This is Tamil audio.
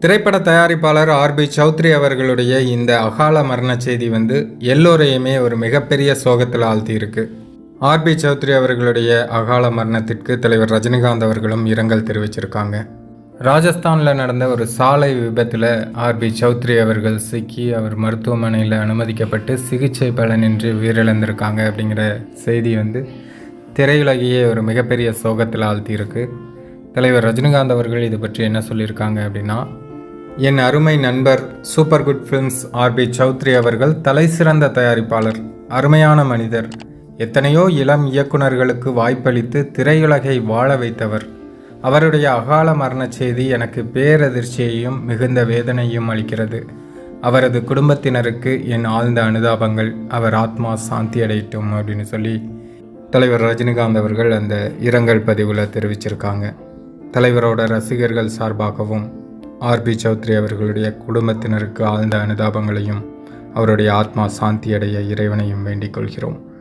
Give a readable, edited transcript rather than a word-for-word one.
திரைப்பட தயாரிப்பாளர் ஆர்பி சௌத்ரி அவர்களுடைய இந்த அகால மரண செய்தி எல்லோரையுமே ஒரு மிகப்பெரிய சோகத்தில் ஆழ்த்தியிருக்கு. ஆர்பி சௌத்ரி அவர்களுடைய அகால மரணத்திற்கு தலைவர் ரஜினிகாந்த் அவர்களும் இரங்கல் தெரிவிச்சிருக்காங்க. ராஜஸ்தானில் நடந்த ஒரு சாலை விபத்தில் ஆர்பி சௌத்ரி அவர்கள் சிக்கி அவர் மருத்துவமனையில் அனுமதிக்கப்பட்டு சிகிச்சை பலனின்றி உயிரிழந்திருக்காங்க அப்படிங்கிற செய்தி திரையுலகையே ஒரு மிகப்பெரிய சோகத்தில் ஆழ்த்தியிருக்கு. தலைவர் ரஜினிகாந்த் அவர்கள் இது பற்றி என்ன சொல்லியிருக்காங்க அப்படின்னா, என் அருமை நண்பர் super good films R B Choudary அவர்கள் தலை சிறந்த தயாரிப்பாளர், அருமையான மனிதர், எத்தனையோ இளம் இயக்குநர்களுக்கு வாய்ப்பளித்து திரையுலகை வாழ வைத்தவர். அவருடைய அகால மரண செய்தி எனக்கு பேரதிர்ச்சியையும் மிகுந்த வேதனையும் அளிக்கிறது. அவரது குடும்பத்தினருக்கு என் ஆழ்ந்த அனுதாபங்கள். அவர் ஆத்மா சாந்தி அடையட்டும் அப்படின்னு சொல்லி தலைவர் ரஜினிகாந்த் அவர்கள் அந்த இரங்கல் பதிவில் தெரிவிச்சிருக்காங்க. தலைவரோட ரசிகர்கள் சார்பாகவும் ஆர்பி சௌத்ரி அவர்களுடைய குடும்பத்தினருக்கு ஆழ்ந்த அனுதாபங்களையும் அவருடைய ஆத்மா சாந்தி அடைய இறைவனையும் வேண்டிக் கொள்கிறோம்.